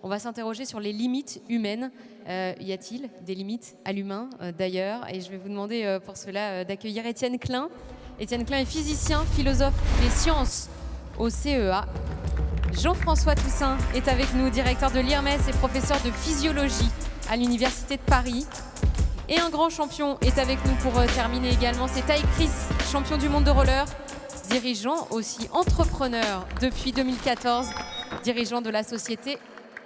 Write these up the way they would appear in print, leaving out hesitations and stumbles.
On va s'interroger sur les limites humaines. Y a-t-il des limites à l'humain d'ailleurs? Et je vais vous demander pour cela d'accueillir Étienne Klein. Étienne Klein est physicien, philosophe des sciences au CEA. Jean-François Toussaint est avec nous, directeur de l'IRMES et professeur de physiologie à l'Université de Paris. Et un grand champion est avec nous pour terminer également, c'est Ty Chris, champion du monde de roller, dirigeant aussi entrepreneur depuis 2014, dirigeant de la société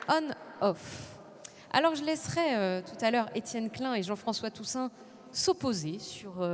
On-Off. Alors je laisserai tout à l'heure Étienne Klein et Jean-François Toussaint s'opposer sur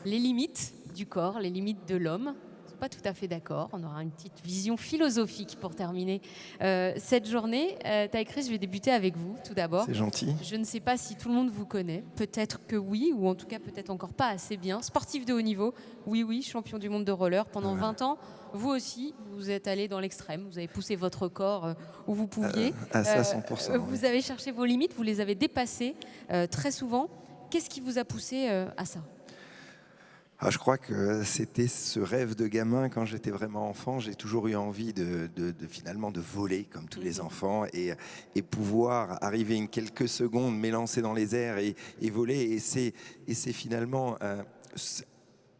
les limites du corps, les limites de l'homme. Pas tout à fait d'accord. On aura une petite vision philosophique pour terminer cette journée. Ty Chris, je vais débuter avec vous tout d'abord. C'est gentil. Je ne sais pas si tout le monde vous connaît. Peut-être que oui, ou en tout cas peut-être encore pas assez bien. Sportif de haut niveau, oui, champion du monde de roller pendant 20 ans. Vous aussi, vous êtes allé dans l'extrême. Vous avez poussé votre corps où vous pouviez. À ça, 100%. Vous avez cherché vos limites, vous les avez dépassées très souvent. Qu'est-ce qui vous a poussé à ça ? Je crois que c'était ce rêve de gamin quand j'étais vraiment enfant. J'ai toujours eu envie finalement de voler comme tous les enfants et pouvoir arriver une quelques secondes, m'élancer dans les airs et voler. Et c'est finalement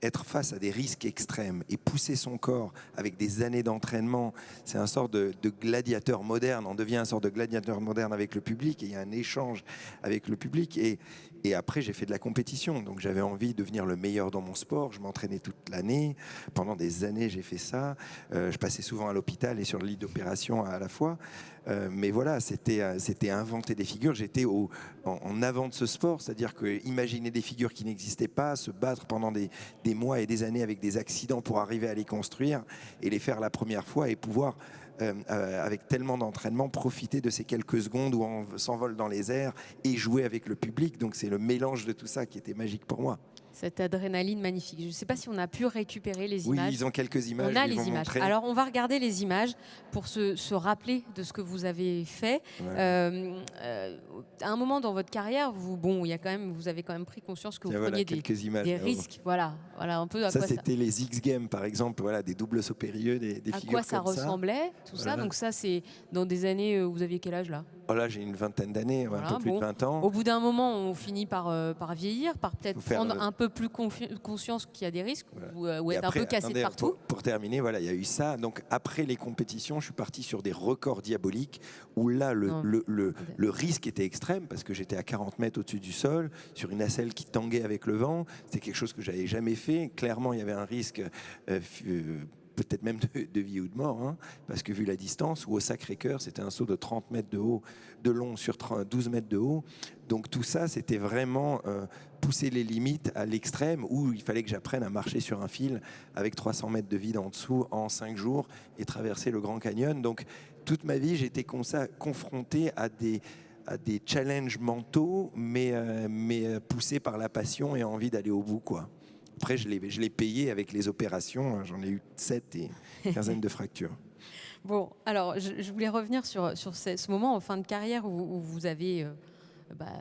être face à des risques extrêmes et pousser son corps avec des années d'entraînement. C'est un sort de gladiateur moderne. On devient un sort de gladiateur moderne avec le public et il y a un échange avec le public. Et après, j'ai fait de la compétition. Donc, j'avais envie de devenir le meilleur dans mon sport. Je m'entraînais toute l'année. Pendant des années, j'ai fait ça. Je passais souvent à l'hôpital et sur le lit d'opération à la fois. Mais voilà, c'était inventer des figures. J'étais en avant de ce sport, c'est-à-dire que imaginer des figures qui n'existaient pas, se battre pendant des mois et des années avec des accidents pour arriver à les construire et les faire la première fois et pouvoir, avec tellement d'entraînement, profiter de ces quelques secondes où on s'envole dans les airs et jouer avec le public. Donc c'est le mélange de tout ça qui était magique pour moi. Cette adrénaline magnifique. Je ne sais pas si on a pu récupérer les Oui, images. ils ont quelques images. On a les images. Alors, on va regarder les images pour se rappeler de ce que vous avez fait. Ouais. À un moment dans votre carrière, vous avez quand même pris conscience que vous preniez des risques. Voilà, un peu. Ça, c'était les X Games, par exemple. Voilà, des doubles sauts périlleux, des figures comme ça. À quoi ça ressemblait, tout ça. Donc ça, c'est dans des années. Vous aviez quel âge là ? Là, j'ai une vingtaine d'années, un peu plus de 20 ans. Au bout d'un moment, on finit par vieillir, par peut-être prendre un peu plus conscience qu'il y a des risques ou être après, un peu cassé de partout. Pour terminer, voilà, il y a eu ça. Donc après les compétitions, je suis parti sur des records diaboliques où là, le risque était extrême parce que j'étais à 40 mètres au-dessus du sol, sur une nacelle qui tanguait avec le vent. C'était quelque chose que je n'avais jamais fait. Clairement, il y avait un risque... peut-être même de vie ou de mort, hein, parce que vu la distance, ou au Sacré-Cœur, c'était un saut de 30 mètres de long sur 12 mètres de haut. Donc tout ça, c'était vraiment pousser les limites à l'extrême, où il fallait que j'apprenne à marcher sur un fil avec 300 mètres de vide en dessous en 5 jours et traverser le Grand Canyon. Donc toute ma vie, j'étais confronté à des challenges mentaux, mais poussé par la passion et envie d'aller au bout, quoi. Après, je l'ai payé avec les opérations. J'en ai eu 7 et une quinzaine de fractures. Bon, alors, je voulais revenir sur ce moment en fin de carrière où vous avez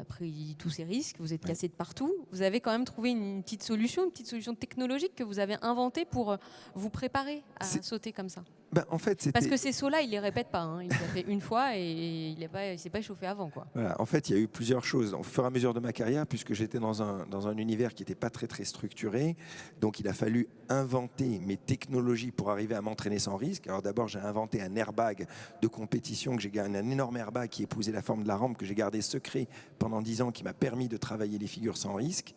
pris tous ces risques, vous êtes cassé de partout. Vous avez quand même trouvé une petite solution technologique que vous avez inventée pour vous préparer à sauter comme ça. En fait, parce que ces sauts-là, il ne les répète pas. Hein. Il l'a fait une fois et il ne s'est pas échauffé avant. Quoi. Voilà. En fait, il y a eu plusieurs choses. Au fur et à mesure de ma carrière, puisque j'étais dans un univers qui n'était pas très, très structuré, donc il a fallu inventer mes technologies pour arriver à m'entraîner sans risque. Alors d'abord, j'ai inventé un airbag de compétition, un énorme airbag qui épousait la forme de la rampe, que j'ai gardé secret pendant 10 ans, qui m'a permis de travailler les figures sans risque.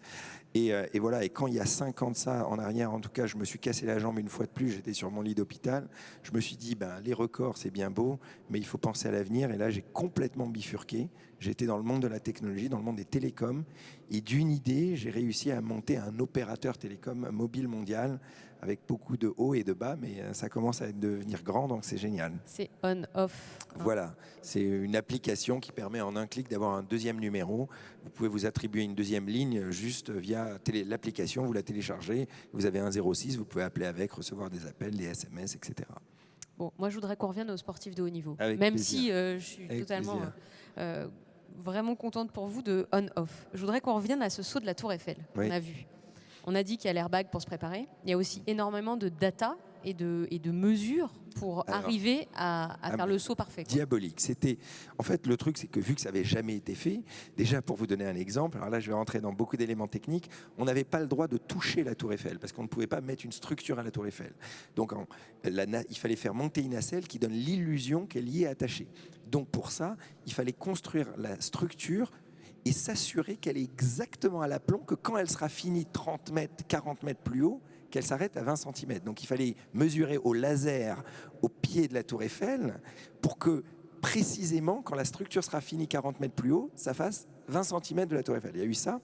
Et voilà, et quand il y a 5 ans de ça en arrière, en tout cas, je me suis cassé la jambe une fois de plus, j'étais sur mon lit d'hôpital. Je me suis dit, les records, c'est bien beau, mais il faut penser à l'avenir. Et là, j'ai complètement bifurqué. J'étais dans le monde de la technologie, dans le monde des télécoms. Et d'une idée, j'ai réussi à monter un opérateur télécom mobile mondial avec beaucoup de hauts et de bas, mais ça commence à devenir grand, donc c'est génial. C'est on-off. Voilà, c'est une application qui permet en un clic d'avoir un deuxième numéro. Vous pouvez vous attribuer une deuxième ligne juste via l'application, vous la téléchargez, vous avez un 06, vous pouvez appeler avec, recevoir des appels, des SMS, etc. Bon, moi je voudrais qu'on revienne aux sportifs de haut niveau. Avec même plaisir. Si je suis avec totalement vraiment contente pour vous de on-off. Je voudrais qu'on revienne à ce saut de la Tour Eiffel qu'on a vu. On a dit qu'il y a l'airbag pour se préparer. Il y a aussi énormément de data et de mesures pour Alors, arriver à faire le saut parfait, quoi. Diabolique. C'était, en fait, le truc, c'est que vu que ça n'avait jamais été fait, déjà pour vous donner un exemple, alors là, je vais rentrer dans beaucoup d'éléments techniques, on n'avait pas le droit de toucher la Tour Eiffel parce qu'on ne pouvait pas mettre une structure à la Tour Eiffel. Donc, il fallait faire monter une nacelle qui donne l'illusion qu'elle y est attachée. Donc, pour ça, il fallait construire la structure et s'assurer qu'elle est exactement à l'aplomb, que quand elle sera finie 30 mètres, 40 mètres plus haut, qu'elle s'arrête à 20 cm. Donc il fallait mesurer au laser au pied de la Tour Eiffel pour que précisément, quand la structure sera finie 40 mètres plus haut, ça fasse 20 cm de la Tour Eiffel. Il y a eu ça.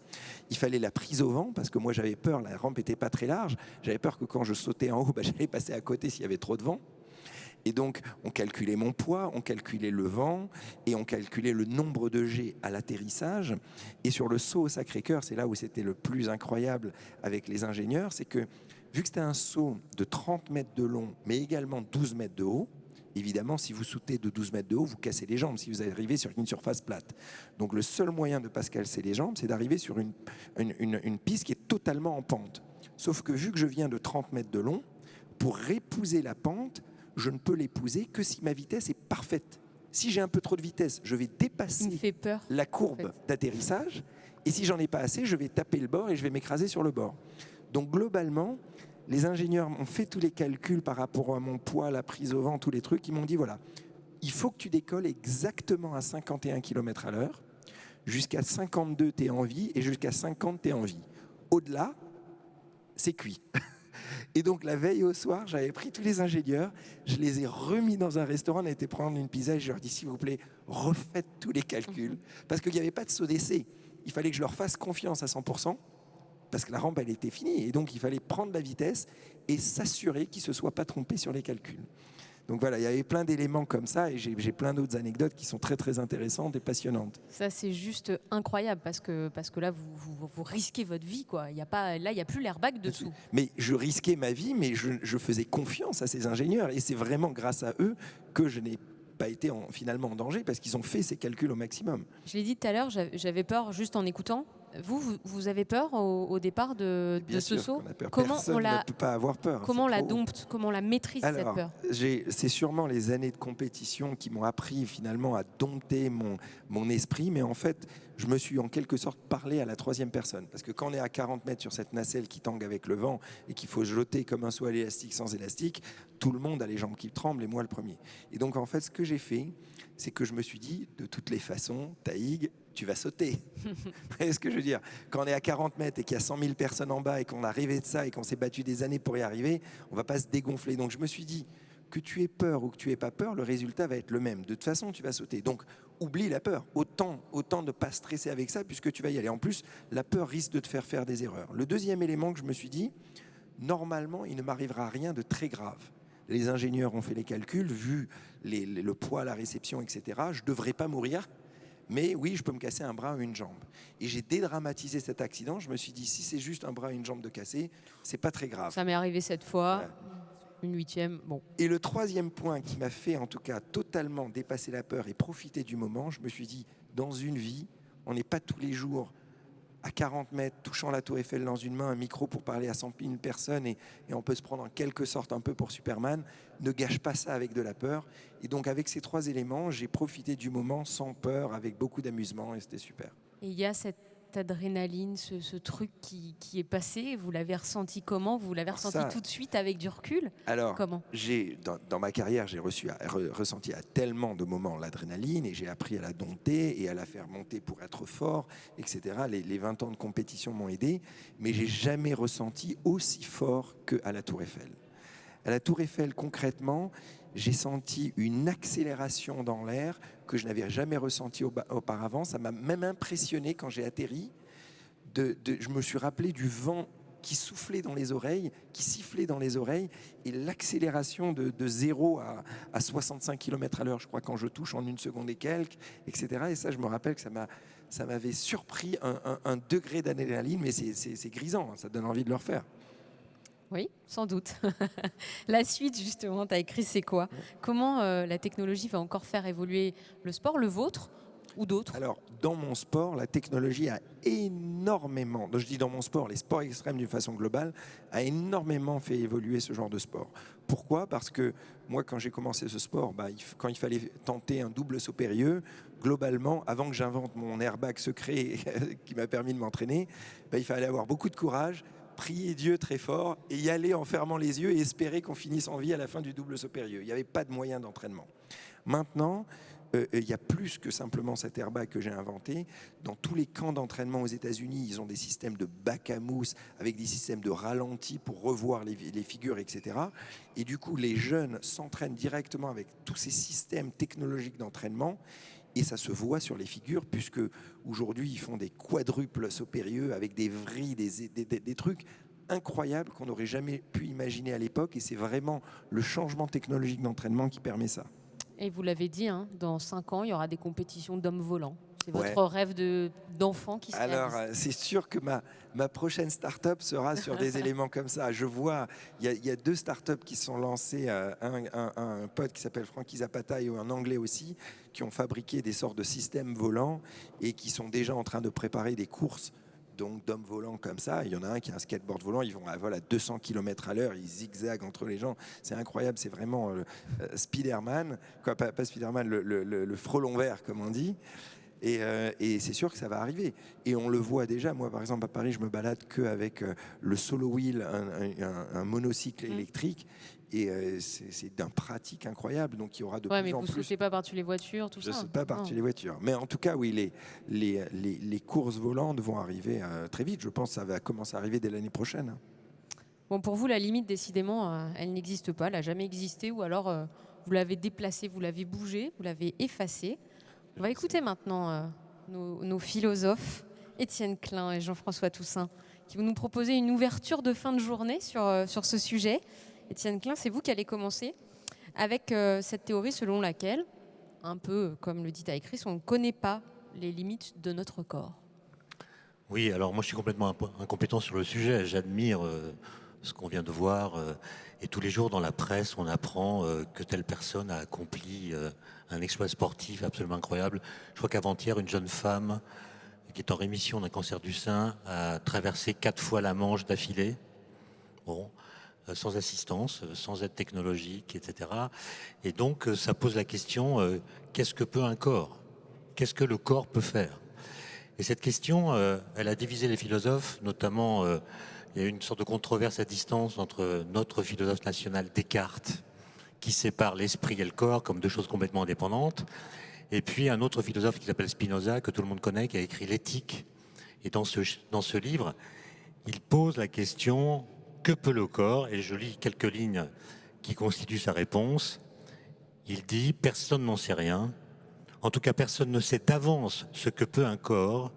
Il fallait la prise au vent parce que moi j'avais peur, la rampe n'était pas très large. J'avais peur que quand je sautais en haut, j'allais passer à côté s'il y avait trop de vent. Et donc, on calculait mon poids, on calculait le vent et on calculait le nombre de jets à l'atterrissage. Et sur le saut au Sacré-Cœur, c'est là où c'était le plus incroyable avec les ingénieurs, c'est que vu que c'était un saut de 30 mètres de long, mais également 12 mètres de haut, évidemment, si vous sautez de 12 mètres de haut, vous cassez les jambes si vous arrivez sur une surface plate. Donc, le seul moyen de ne pas se casser les jambes, c'est d'arriver sur une piste qui est totalement en pente. Sauf que vu que je viens de 30 mètres de long, pour épouser la pente, je ne peux l'épouser que si ma vitesse est parfaite. Si j'ai un peu trop de vitesse, je vais dépasser la courbe d'atterrissage. Et si j'en ai pas assez, je vais taper le bord et je vais m'écraser sur le bord. Donc globalement, les ingénieurs ont fait tous les calculs par rapport à mon poids, la prise au vent, tous les trucs. Ils m'ont dit, voilà, il faut que tu décolles exactement à 51 km/h. Jusqu'à 52, tu es en vie. Et jusqu'à 50, tu es en vie. Au-delà, c'est cuit. Et donc la veille au soir, j'avais pris tous les ingénieurs, je les ai remis dans un restaurant, on a été prendre une pizza et je leur ai dit s'il vous plaît, refaites tous les calculs. Parce qu'il n'y avait pas de saut d'essai. Il fallait que je leur fasse confiance à 100%, parce que la rampe elle était finie. Et donc il fallait prendre la vitesse et s'assurer qu'ils ne se soient pas trompés sur les calculs. Donc voilà, il y avait plein d'éléments comme ça et j'ai plein d'autres anecdotes qui sont très très intéressantes et passionnantes. Ça c'est juste incroyable parce que là vous risquez votre vie, quoi. Il y a pas, là il n'y a plus l'airbag dessous. Mais je risquais ma vie, mais je faisais confiance à ces ingénieurs et c'est vraiment grâce à eux que je n'ai pas été finalement en danger parce qu'ils ont fait ces calculs au maximum. Je l'ai dit tout à l'heure, j'avais peur juste en écoutant. Vous avez peur au départ de ce saut? Comment on ne peut pas avoir peur. Comment on la dompte? Comment on la maîtrise, cette peur? C'est sûrement les années de compétition qui m'ont appris finalement à dompter mon esprit, mais en fait, je me suis en quelque sorte parlé à la troisième personne. Parce que quand on est à 40 mètres sur cette nacelle qui tangue avec le vent et qu'il faut jeter comme un saut à l'élastique sans élastique, tout le monde a les jambes qui tremblent et moi le premier. Et donc en fait, ce que j'ai fait, c'est que je me suis dit, de toutes les façons, Taïg, tu vas sauter. Vous voyez ce que je veux dire? Quand on est à 40 mètres et qu'il y a 100 000 personnes en bas et qu'on a rêvé de ça et qu'on s'est battu des années pour y arriver, on ne va pas se dégonfler. Donc je me suis dit, que tu aies peur ou que tu aies pas peur, le résultat va être le même. De toute façon, tu vas sauter. Donc oublie la peur. Autant ne pas stresser avec ça puisque tu vas y aller. En plus, la peur risque de te faire faire des erreurs. Le deuxième élément que je me suis dit, normalement, il ne m'arrivera rien de très grave. Les ingénieurs ont fait les calculs, vu le poids, la réception, etc. Je ne devrais pas mourir. Mais oui, je peux me casser un bras ou une jambe. Et j'ai dédramatisé cet accident. Je me suis dit, si c'est juste un bras ou une jambe de cassé, c'est pas très grave. Ça m'est arrivé 7 fois, une 8e, bon. Et le troisième point qui m'a fait, en tout cas, totalement dépasser la peur et profiter du moment, je me suis dit, dans une vie, on n'est pas tous les jours à 40 mètres, touchant la Tour Eiffel dans une main, un micro pour parler à 100 000 personnes et on peut se prendre en quelque sorte un peu pour Superman. Ne gâche pas ça avec de la peur. Et donc avec ces trois éléments, j'ai profité du moment sans peur, avec beaucoup d'amusement et c'était super. Et il y a cette adrénaline, ce truc qui est passé, vous l'avez ressenti comment? Vous l'avez ressenti tout de suite avec du recul? Alors, comment? Dans ma carrière, j'ai ressenti à tellement de moments l'adrénaline et j'ai appris à la dompter et à la faire monter pour être fort, etc. Les 20 ans de compétition m'ont aidé, mais j'ai jamais ressenti aussi fort qu'à la Tour Eiffel. À la Tour Eiffel, concrètement, j'ai senti une accélération dans l'air que je n'avais jamais ressentie auparavant. Ça m'a même impressionné quand j'ai atterri. Je me suis rappelé du vent qui soufflait dans les oreilles, qui sifflait dans les oreilles, et l'accélération de 0 à 65 km/h, je crois, quand je touche en 1 seconde et quelques, etc. Et ça, je me rappelle que ça m'avait surpris un degré d'adrénaline, mais c'est grisant, hein, ça donne envie de le refaire. Oui, sans doute. La suite, justement, tu as écrit, c'est quoi? Comment la technologie va encore faire évoluer le sport, le vôtre, ou d'autres? Alors, dans mon sport, la technologie a énormément, je dis dans mon sport, les sports extrêmes d'une façon globale, a énormément fait évoluer ce genre de sport. Pourquoi? Parce que moi, quand j'ai commencé ce sport, quand il fallait tenter un double saut périlleux, globalement, avant que j'invente mon airbag secret qui m'a permis de m'entraîner, il fallait avoir beaucoup de courage, prier Dieu très fort et y aller en fermant les yeux et espérer qu'on finisse en vie à la fin du double saut périlleux. Il n'y avait pas de moyen d'entraînement. Maintenant, il y a plus que simplement cet airbag que j'ai inventé. Dans tous les camps d'entraînement aux États-Unis, ils ont des systèmes de bac à mousse avec des systèmes de ralenti pour revoir les figures, etc. Et du coup, les jeunes s'entraînent directement avec tous ces systèmes technologiques d'entraînement. Et ça se voit sur les figures, puisque aujourd'hui, ils font des quadruples sauts périlleux avec des vrilles, des trucs incroyables qu'on n'aurait jamais pu imaginer à l'époque. Et c'est vraiment le changement technologique d'entraînement qui permet ça. Et vous l'avez dit, hein, dans 5 ans, il y aura des compétitions d'hommes volants. C'est votre Ouais. rêve d'enfant qui se Alors, réalise. c'est sûr que ma prochaine start-up sera sur des éléments comme ça. Je vois, il y a 2 start-up qui sont lancées, un pote qui s'appelle Frankie Zapata et un anglais aussi, qui ont fabriqué des sortes de systèmes volants et qui sont déjà en train de préparer des courses donc d'hommes volants comme ça. Il y en a un qui a un skateboard volant, ils vont à 200 km à l'heure, ils zigzaguent entre les gens. C'est incroyable, c'est vraiment Spider-Man, quoi, pas Spider-Man, le frelon vert comme on dit. Et c'est sûr que ça va arriver. Et on le voit déjà. Moi, par exemple, à Paris, je me balade qu'avec le solo wheel, un monocycle électrique. Et c'est d'un pratique incroyable. Donc, il y aura de Ouais, plus mais en vous ne plus. sautez pas par-dessus les voitures, tout Je ne ça? saute pas par-dessus Non. les voitures. Mais en tout cas, oui, les courses volantes vont arriver très vite. Je pense que ça va commencer à arriver dès l'année prochaine. Bon, pour vous, la limite, décidément, elle n'existe pas, elle n'a jamais existé, ou alors vous l'avez déplacée, vous l'avez bougée, vous l'avez effacée. On va écouter maintenant nos philosophes, Étienne Klein et Jean-François Toussaint, qui vont nous proposer une ouverture de fin de journée sur ce sujet. Étienne Klein, c'est vous qui allez commencer avec cette théorie selon laquelle, un peu comme le dit Ty Chris, on ne connaît pas les limites de notre corps. Oui, alors moi je suis complètement incompétent sur le sujet. J'admire ce qu'on vient de voir. Et tous les jours dans la presse, on apprend que telle personne a accompli un exploit sportif absolument incroyable. Je crois qu'avant-hier, une jeune femme qui est en rémission d'un cancer du sein a traversé 4 fois la Manche d'affilée. Bon, sans assistance, sans aide technologique, etc. Et donc ça pose la question, qu'est-ce que peut un corps? Qu'est-ce que le corps peut faire? Et cette question, elle a divisé les philosophes, notamment il y a eu une sorte de controverse à distance entre notre philosophe national Descartes, qui sépare l'esprit et le corps comme 2 choses complètement indépendantes, et puis un autre philosophe qui s'appelle Spinoza, que tout le monde connaît, qui a écrit l'Éthique. Et dans ce livre, il pose la question, que peut le corps? Et je lis quelques lignes qui constituent sa réponse. Il dit, personne n'en sait rien. En tout cas, personne ne sait d'avance ce que peut un corps.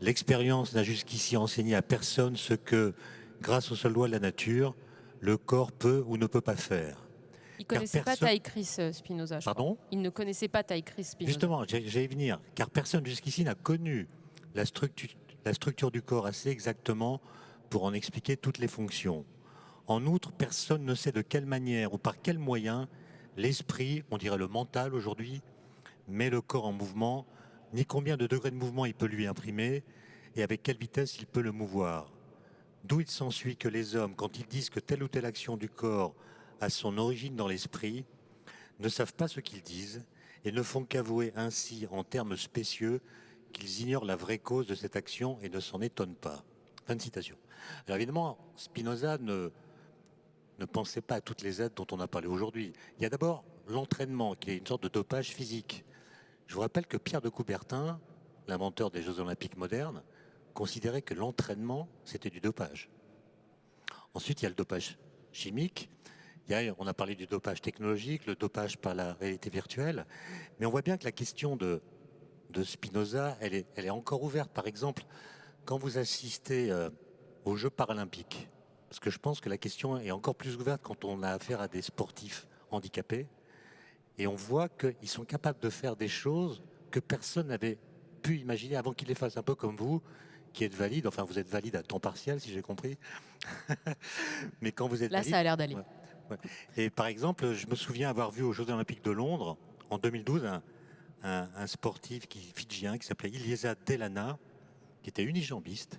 L'expérience n'a jusqu'ici enseigné à personne ce que, grâce aux seules lois de la nature, le corps peut ou ne peut pas faire. Il ne connaissait pas Ty Chris Spinoza, je Pardon crois. Il ne connaissait pas Ty Chris Spinoza. Justement, j'allais y venir. Car personne jusqu'ici n'a connu la structure du corps assez exactement pour en expliquer toutes les fonctions. En outre, personne ne sait de quelle manière ou par quels moyens l'esprit, on dirait le mental aujourd'hui, met le corps en mouvement, ni combien de degrés de mouvement il peut lui imprimer et avec quelle vitesse il peut le mouvoir. D'où il s'ensuit que les hommes, quand ils disent que telle ou telle action du corps a son origine dans l'esprit, ne savent pas ce qu'ils disent et ne font qu'avouer ainsi en termes spécieux qu'ils ignorent la vraie cause de cette action et ne s'en étonnent pas. Fin de citation. Alors évidemment, Spinoza ne pensait pas à toutes les aides dont on a parlé aujourd'hui. Il y a d'abord l'entraînement, qui est une sorte de dopage physique. Je vous rappelle que Pierre de Coubertin, l'inventeur des Jeux Olympiques modernes, considérait que l'entraînement, c'était du dopage. Ensuite, il y a le dopage chimique. On a parlé du dopage technologique, le dopage par la réalité virtuelle. Mais on voit bien que la question de Spinoza, elle est encore ouverte. Par exemple, quand vous assistez aux Jeux paralympiques, parce que je pense que la question est encore plus ouverte quand on a affaire à des sportifs handicapés, et on voit qu'ils sont capables de faire des choses que personne n'avait pu imaginer avant qu'ils les fassent, un peu comme vous, qui êtes valide, enfin vous êtes valide à temps partiel si j'ai compris, mais quand vous êtes Là, valide, ça a l'air d'aller. Ouais. Et par exemple, je me souviens avoir vu aux Jeux Olympiques de Londres, en 2012, un sportif fidjien qui s'appelait Iliesa Delana, qui était unijambiste.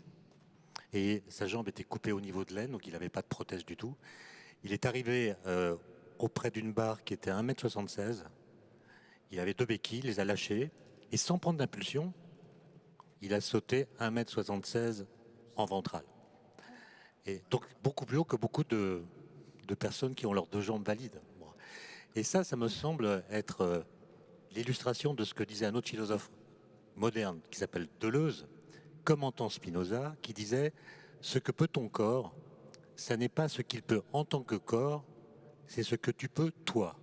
Et sa jambe était coupée au niveau de l'aine, donc il n'avait pas de prothèse du tout. Il est arrivé auprès d'une barre qui était à 1,76 m. Il avait 2 béquilles, il les a lâchées. Et sans prendre d'impulsion, il a sauté 1,76 m en ventral. Et donc beaucoup plus haut que beaucoup de personnes qui ont leurs 2 jambes valides. Et ça me semble être l'illustration de ce que disait un autre philosophe moderne qui s'appelle Deleuze, commentant Spinoza, qui disait « Ce que peut ton corps, ça n'est pas ce qu'il peut en tant que corps, c'est ce que tu peux toi. »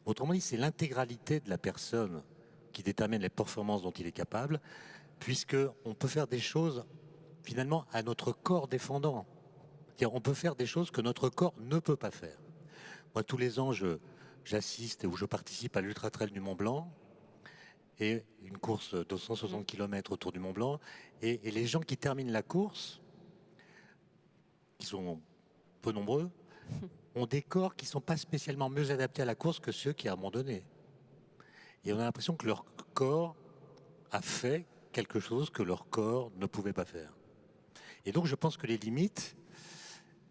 Autrement dit, c'est l'intégralité de la personne qui détermine les performances dont il est capable, puisqu'on peut faire des choses finalement à notre corps défendant. C'est-à-dire on peut faire des choses que notre corps ne peut pas faire. Moi, tous les ans, j'assiste ou je participe à l'Ultra Trail du Mont Blanc et une course de 160 km autour du Mont Blanc. Et les gens qui terminent la course, qui sont peu nombreux, ont des corps qui ne sont pas spécialement mieux adaptés à la course que ceux qui ont abandonné. Et on a l'impression que leur corps a fait quelque chose que leur corps ne pouvait pas faire. Et donc je pense que les limites,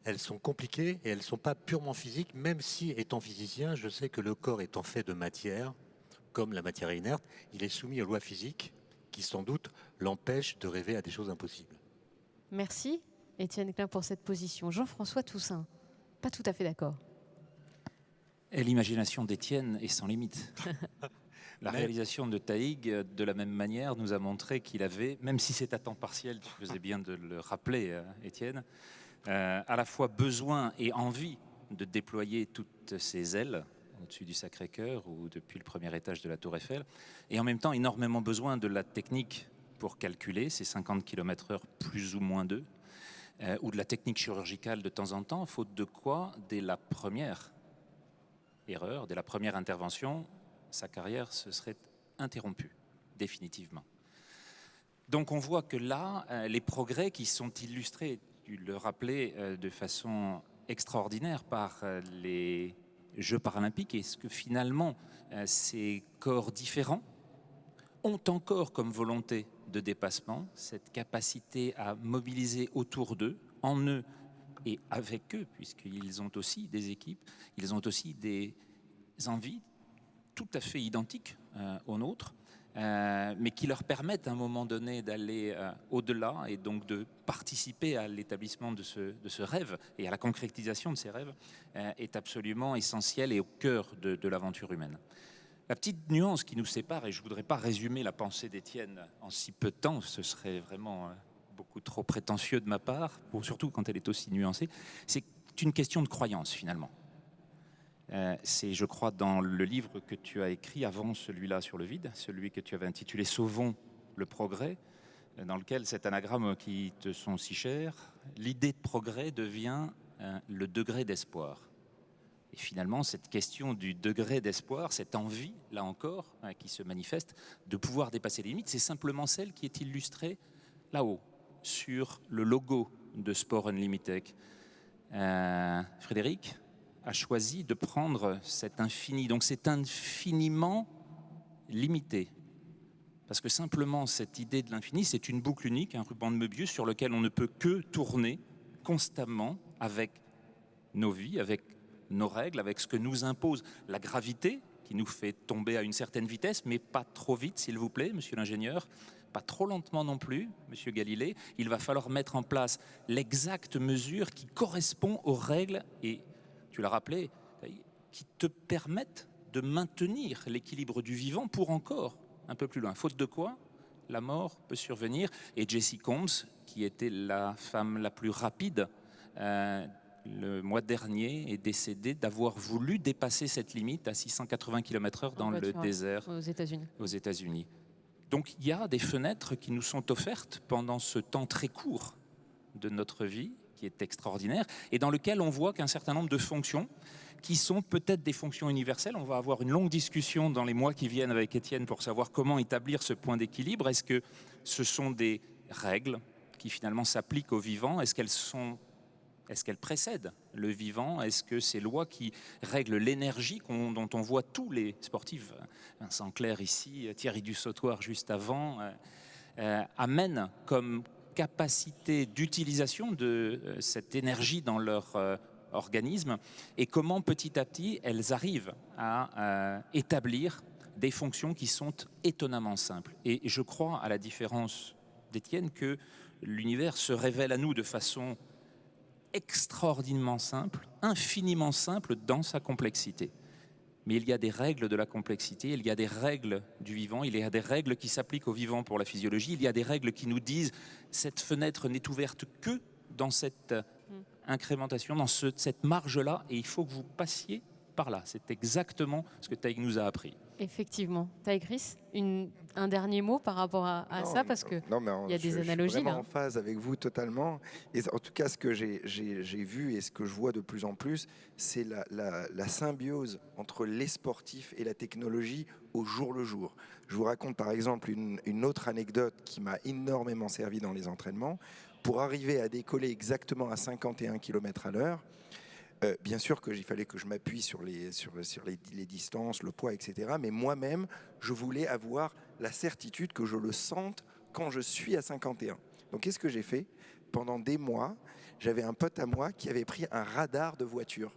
elles sont compliquées et elles ne sont pas purement physiques, même si, étant physicien, je sais que le corps étant fait de matière, comme la matière inerte, il est soumis aux lois physiques qui, sans doute, l'empêchent de rêver à des choses impossibles. Merci, Étienne Klein, pour cette position. Jean-François Toussaint, pas tout à fait d'accord. Et l'imagination d'Étienne est sans limite. La réalisation de Taïg, de la même manière, nous a montré qu'il avait, même si c'est à temps partiel, tu faisais bien de le rappeler, Étienne, à la fois besoin et envie de déployer toutes ses ailes au-dessus du Sacré-Cœur ou depuis le premier étage de la Tour Eiffel, et en même temps énormément besoin de la technique pour calculer ces 50 km/h plus ou moins 2, ou de la technique chirurgicale de temps en temps, faute de quoi, dès la première erreur, dès la première intervention, sa carrière se serait interrompue, définitivement. Donc on voit que là, les progrès qui sont illustrés, tu le rappelais de façon extraordinaire par les Jeux paralympiques, est-ce que finalement ces corps différents ont encore comme volonté de dépassement cette capacité à mobiliser autour d'eux, en eux et avec eux, puisqu'ils ont aussi des équipes, ils ont aussi des envies tout à fait identiques aux nôtres, mais qui leur permettent à un moment donné d'aller au-delà et donc de participer à l'établissement de ce rêve et à la concrétisation de ces rêves, est absolument essentiel et au cœur de l'aventure humaine. La petite nuance qui nous sépare, et je ne voudrais pas résumer la pensée d'Étienne en si peu de temps, ce serait vraiment beaucoup trop prétentieux de ma part, surtout quand elle est aussi nuancée, c'est une question de croyance finalement. C'est, je crois, dans le livre que tu as écrit avant celui-là sur le vide, celui que tu avais intitulé « Sauvons le progrès », dans lequel cet anagramme qui te sont si chers, l'idée de progrès devient le degré d'espoir. Et finalement, cette question du degré d'espoir, cette envie, là encore, qui se manifeste, de pouvoir dépasser les limites, c'est simplement celle qui est illustrée là-haut, sur le logo de Sport Unlimited. Frédéric a choisi de prendre cet infini. Donc c'est infiniment limité. Parce que simplement, cette idée de l'infini, c'est une boucle unique, un ruban de Möbius sur lequel on ne peut que tourner constamment avec nos vies, avec nos règles, avec ce que nous impose la gravité, qui nous fait tomber à une certaine vitesse, mais pas trop vite, s'il vous plaît, monsieur l'ingénieur, pas trop lentement non plus, monsieur Galilée. Il va falloir mettre en place l'exacte mesure qui correspond aux règles et tu l'as rappelé, qui te permettent de maintenir l'équilibre du vivant pour encore un peu plus loin. Faute de quoi, la mort peut survenir. Et Jessie Combs, qui était la femme la plus rapide le mois dernier, est décédée d'avoir voulu dépasser cette limite à 680 km/h dans le désert aux États-Unis. Donc il y a des fenêtres qui nous sont offertes pendant ce temps très court de notre vie, qui est extraordinaire, et dans lequel on voit qu'un certain nombre de fonctions qui sont peut-être des fonctions universelles. On va avoir une longue discussion dans les mois qui viennent avec Étienne pour savoir comment établir ce point d'équilibre. Est-ce que ce sont des règles qui finalement s'appliquent aux vivants? Est-ce est-ce qu'elle précède le vivant? Est-ce que ces lois qui règlent l'énergie dont on voit tous les sportifs, Vincent Clerc ici, Thierry Dussautoir juste avant, amènent comme capacité d'utilisation de cette énergie dans leur organisme, et comment petit à petit elles arrivent à établir des fonctions qui sont étonnamment simples. Et je crois, à la différence d'Étienne, que l'univers se révèle à nous de façon extraordinairement simple, infiniment simple dans sa complexité. Mais il y a des règles de la complexité, il y a des règles du vivant, il y a des règles qui s'appliquent au vivant pour la physiologie, il y a des règles qui nous disent cette fenêtre n'est ouverte que dans cette incrémentation, dans cette marge-là, et il faut que vous passiez par là. C'est exactement ce que Taïg nous a appris. Effectivement. Taïg Chris, un dernier mot par rapport à ça, parce qu'il y a des analogies. Je suis vraiment là. en phase avec vous totalement. Et en tout cas, ce que j'ai vu et ce que je vois de plus en plus, c'est la symbiose entre les sportifs et la technologie au jour le jour. Je vous raconte par exemple une autre anecdote qui m'a énormément servi dans les entraînements. Pour arriver à décoller exactement à 51 km/h, bien sûr qu'il fallait que je m'appuie sur les distances, le poids, etc. Mais moi-même, je voulais avoir la certitude que je le sente quand je suis à 51. Donc qu'est-ce que j'ai fait? Pendant des mois, j'avais un pote à moi qui avait pris un radar de voiture.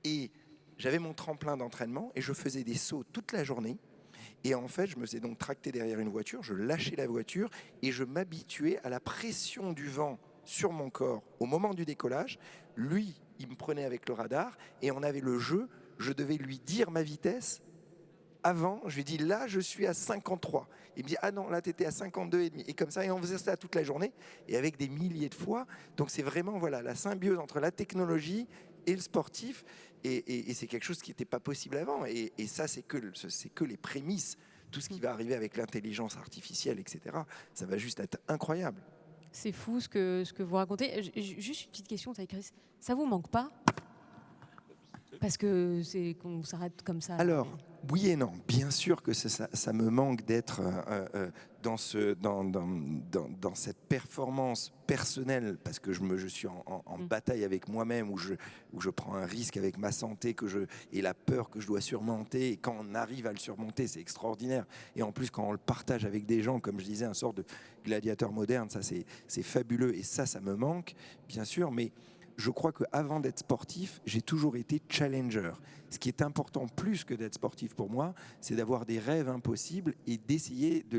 Et j'avais mon tremplin d'entraînement et je faisais des sauts toute la journée. Et en fait, je me faisais donc tracter derrière une voiture, je lâchais la voiture et je m'habituais à la pression du vent sur mon corps au moment du décollage. Lui, il me prenait avec le radar et on avait le jeu. Je devais lui dire ma vitesse avant. Je lui dis là, je suis à 53. Il me dit ah non, là, tu étais à 52,5. Et comme ça, et on faisait ça toute la journée et avec des milliers de fois. Donc c'est vraiment voilà, la symbiose entre la technologie et le sportif. Et c'est quelque chose qui n'était pas possible avant. Et ça, c'est que les prémices. Tout ce qui va arriver avec l'intelligence artificielle, etc., ça va juste être incroyable. C'est fou ce que vous racontez. Juste une petite question, Taïg Chris. Ça vous manque pas? Parce que c'est qu'on s'arrête comme ça. Alors, oui et non. Bien sûr que ça me manque d'être dans cette performance personnelle, parce que je suis en bataille avec moi-même, où je prends un risque avec ma santé et la peur que je dois surmonter. Et quand on arrive à le surmonter, c'est extraordinaire. Et en plus, quand on le partage avec des gens, comme je disais, un sort de gladiateur moderne, ça c'est fabuleux. Et ça me manque, bien sûr. Mais je crois qu'avant d'être sportif, j'ai toujours été challenger. Ce qui est important plus que d'être sportif pour moi, c'est d'avoir des rêves impossibles et d'essayer de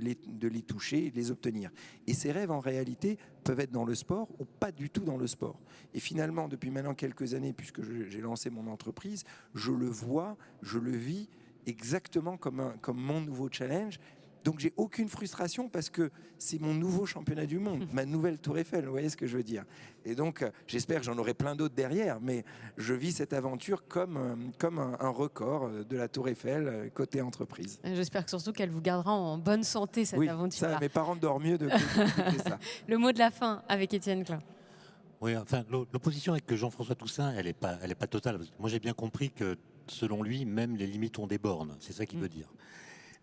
les toucher et de les obtenir. Et ces rêves, en réalité, peuvent être dans le sport ou pas du tout dans le sport. Et finalement, depuis maintenant quelques années, puisque j'ai lancé mon entreprise, je le vois, je le vis exactement comme mon nouveau challenge. Donc j'ai aucune frustration parce que c'est mon nouveau championnat du monde, ma nouvelle Tour Eiffel, vous voyez ce que je veux dire. Et donc j'espère que j'en aurai plein d'autres derrière, mais je vis cette aventure comme un record de la Tour Eiffel côté entreprise. J'espère que surtout qu'elle vous gardera en bonne santé, cette aventure-là. Ça, mes parents dorment mieux de écouter ça. Le mot de la fin avec Étienne Klein. Oui, enfin, l'opposition avec Jean-François Toussaint, elle est pas totale. Moi, j'ai bien compris que, selon lui, même les limites ont des bornes. C'est ça qu'il veut dire.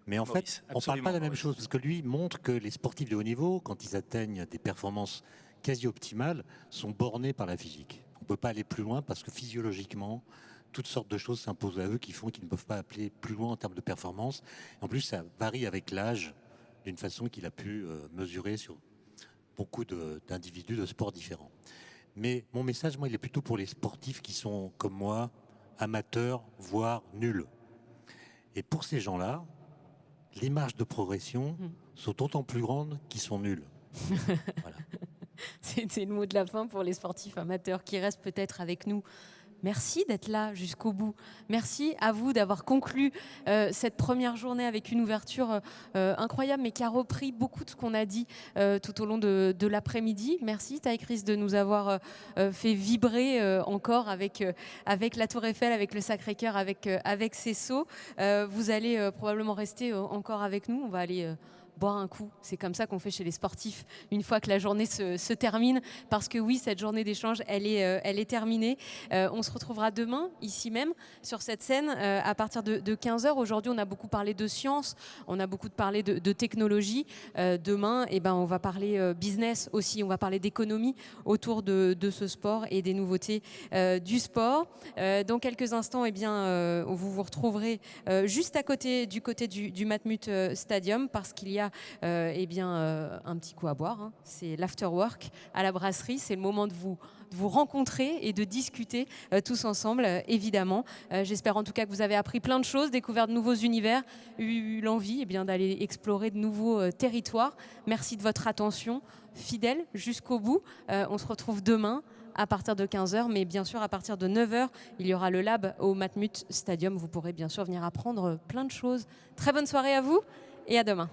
Mais en fait, on ne parle pas de la même chose, parce que lui montre que les sportifs de haut niveau, quand ils atteignent des performances quasi optimales, sont bornés par la physique. On ne peut pas aller plus loin parce que physiologiquement, toutes sortes de choses s'imposent à eux qui font qu'ils ne peuvent pas aller plus loin en termes de performance. En plus, ça varie avec l'âge d'une façon qu'il a pu mesurer sur beaucoup d'individus de sports différents. Mais mon message, moi, il est plutôt pour les sportifs qui sont, comme moi, amateurs, voire nuls. Et pour ces gens-là, les marges de progression sont d'autant plus grandes qu'ils sont nuls. Voilà. C'était le mot de la fin pour les sportifs amateurs qui restent peut-être avec nous. Merci d'être là jusqu'au bout. Merci à vous d'avoir conclu cette première journée avec une ouverture incroyable, mais qui a repris beaucoup de ce qu'on a dit tout au long de l'après-midi. Merci Taïg Chris de nous avoir fait vibrer encore avec la Tour Eiffel, avec le Sacré-Cœur, avec ces sauts. Vous allez probablement rester encore avec nous. On va aller boire un coup. C'est comme ça qu'on fait chez les sportifs une fois que la journée se termine, parce que oui, cette journée d'échange, elle est terminée. On se retrouvera demain, ici même, sur cette scène, à partir de 15h. Aujourd'hui, on a beaucoup parlé de science, on a beaucoup parlé de technologie. Demain, on va parler business aussi, on va parler d'économie autour de ce sport et des nouveautés du sport. Dans quelques instants, vous retrouverez juste à côté du Matmut Stadium, parce qu'il y a un petit coup à boire. Hein. C'est l'afterwork à la brasserie. C'est le moment de vous rencontrer et de discuter tous ensemble, évidemment. J'espère en tout cas que vous avez appris plein de choses, découvert de nouveaux univers, eu l'envie d'aller explorer de nouveaux territoires. Merci de votre attention fidèle jusqu'au bout. On se retrouve demain à partir de 15h, mais bien sûr à partir de 9h, il y aura le lab au Matmut Stadium. Vous pourrez bien sûr venir apprendre plein de choses. Très bonne soirée à vous et à demain.